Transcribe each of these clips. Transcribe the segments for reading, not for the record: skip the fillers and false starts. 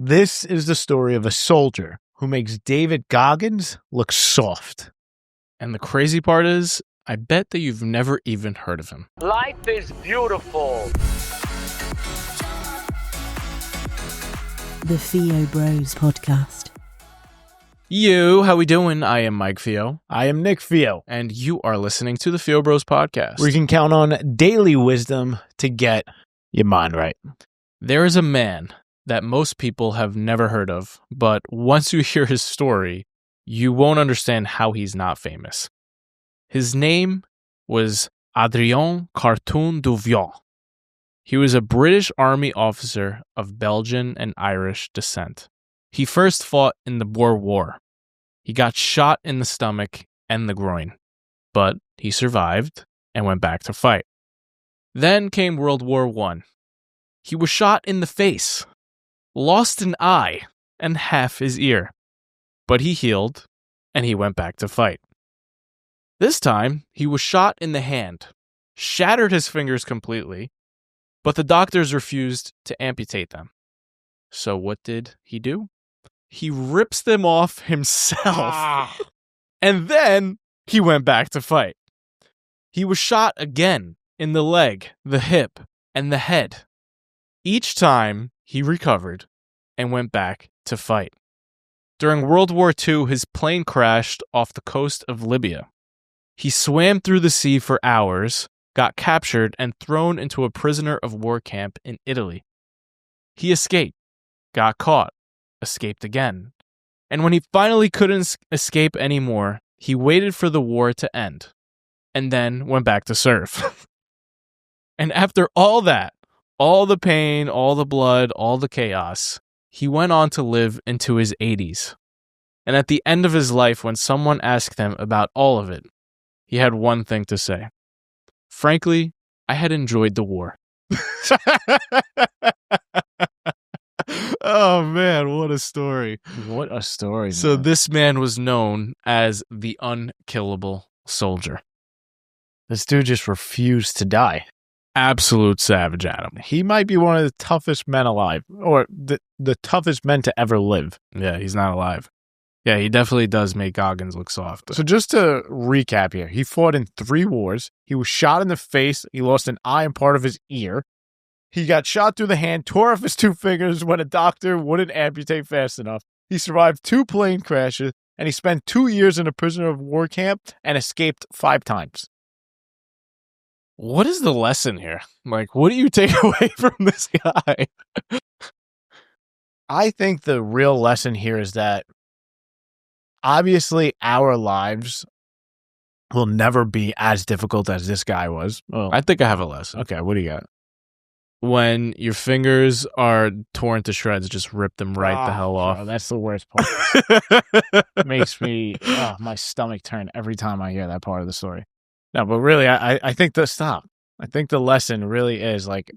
This is the story of a soldier who makes David Goggins look soft. And the crazy part is, I bet that you've never even heard of him. Life is beautiful. The Theo Bros Podcast. Yo, how we doing? I am Mike Theo. I am Nick Theo. And you are listening to the Theo Bros Podcast. Where you can count on daily wisdom to get your mind right. There is a man that most people have never heard of, but once you hear his story, you won't understand how he's not famous. His name was Adrien Carton Duvion. He was a British Army officer of Belgian and Irish descent. He first fought in the Boer War. He got shot in the stomach and the groin, but he survived and went back to fight. Then came World War I. He was shot in the face, lost an eye and half his ear, but he healed and he went back to fight. This time, he was shot in the hand, shattered his fingers completely, but the doctors refused to amputate them. So what did he do? He rips them off himself, and then he went back to fight. He was shot again in the leg, the hip, and the head. Each time, he recovered and went back to fight. During World War II, his plane crashed off the coast of Libya. He swam through the sea for hours, got captured, and thrown into a prisoner of war camp in Italy. He escaped, got caught, escaped again. And when he finally couldn't escape anymore, he waited for the war to end, and then went back to serve. And after all that, all the pain, all the blood, all the chaos, he went on to live into his 80s. And at the end of his life, when someone asked him about all of it, he had one thing to say. Frankly, I had enjoyed the war. Oh, man, what a story. What a story. So this man was known as the unkillable soldier. This dude just refused to die. Absolute savage, Adam. He might be one of the toughest men alive, or the toughest men to ever live. Yeah, he's not alive. Yeah, he definitely does make Goggins look soft. So just to recap here, he fought in 3 wars. He was shot in the face. He lost an eye and part of his ear. He got shot through the hand, tore off his 2 fingers when a doctor wouldn't amputate fast enough. He survived 2 plane crashes, and he spent 2 years in a prisoner of war camp and escaped 5 times. What is the lesson here? Like, what do you take away from this guy? I think the real lesson here is that obviously our lives will never be as difficult as this guy was. Well, I think I have a lesson. okay, what do you got? When your fingers are torn to shreds, just rip them right the hell off. Bro, that's the worst part. Makes me, my stomach turn every time I hear that part of the story. No, but really, I think I think the lesson really is like,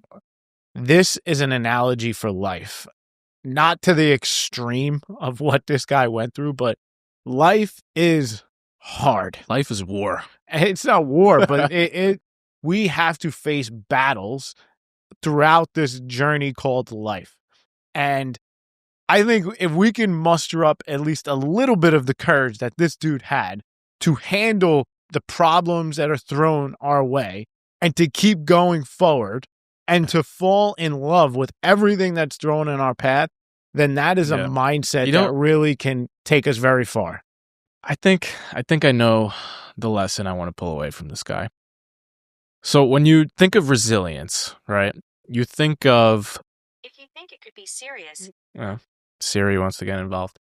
this is an analogy for life. Not to the extreme of what this guy went through, but life is hard. Life is war. It's not war, but we have to face battles throughout this journey called life. And I think if we can muster up at least a little bit of the courage that this dude had to handle the problems that are thrown our way and to keep going forward and to fall in love with everything that's thrown in our path, then that is a mindset that really can take us very far. I think I know the lesson I want to pull away from this guy. So when you think of resilience, right, you think of... If you think it could be serious. Siri wants to get involved.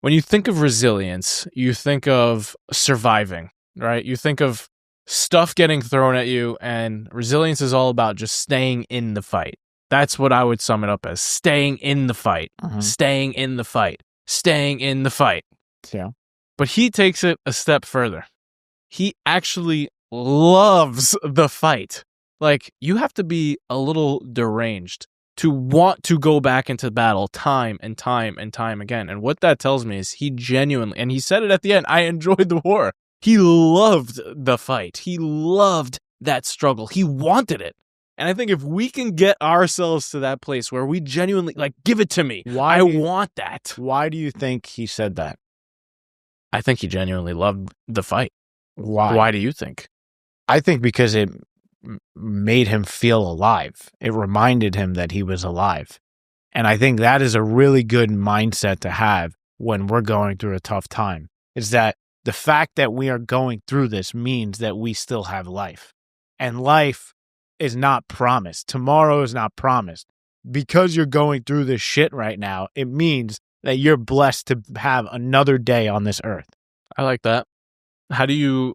When you think of resilience, you think of surviving, right? You think of stuff getting thrown at you, and resilience is all about just staying in the fight. That's what I would sum it up as. Staying in the fight. Staying in the fight. Staying in the fight. Yeah. But he takes it a step further. He actually loves the fight. Like, you have to be a little deranged to want to go back into battle time and time and time again. And what that tells me is he genuinely, and he said it at the end, I enjoyed the war. He loved the fight. He loved that struggle. He wanted it. And I think if we can get ourselves to that place where we genuinely, like, give it to me. I want that. Why do you think he said that? I think he genuinely loved the fight. Why? Why do you think? I think because it made him feel alive. It reminded him that he was alive. And I think that is a really good mindset to have when we're going through a tough time, is that the fact that we are going through this means that we still have life. And life is not promised. Tomorrow is not promised. Because you're going through this shit right now, it means that you're blessed to have another day on this earth. I like that. How do you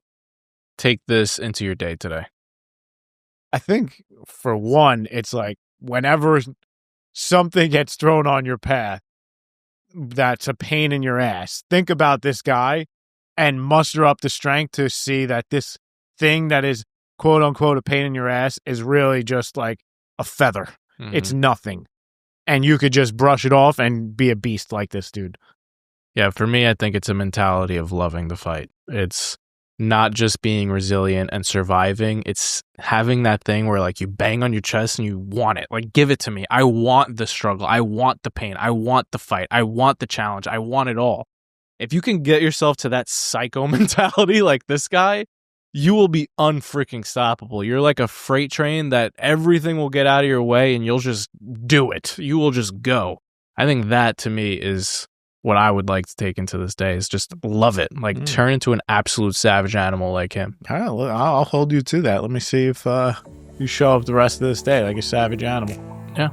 take this into your day today? I think, for one, it's like whenever something gets thrown on your path that's a pain in your ass, think about this guy and muster up the strength to see that this thing that is quote unquote a pain in your ass is really just like a feather. Mhm. It's nothing. And you could just brush it off and be a beast like this dude. Yeah, for me, I think it's a mentality of loving the fight. It's not just being resilient and surviving. It's having that thing where, like, you bang on your chest and you want it. Like, give it to me. I want the struggle. I want the pain. I want the fight. I want the challenge. I want it all. If you can get yourself to that psycho mentality like this guy, you will be unfreaking stoppable. You're like a freight train that everything will get out of your way and you'll just do it. You will just go. I think that, to me, is what I would like to take into this day, is just love it. Like, turn into an absolute savage animal like him. I'll hold you to that. Let me see if you show up the rest of this day like a savage animal. Yeah.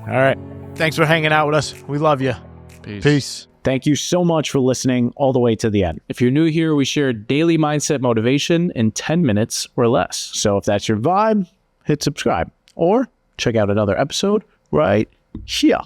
All right. Thanks for hanging out with us. We love you. Peace. Thank you so much for listening all the way to the end. If you're new here, we share daily mindset motivation in 10 minutes or less. So if that's your vibe, hit subscribe or check out another episode right here.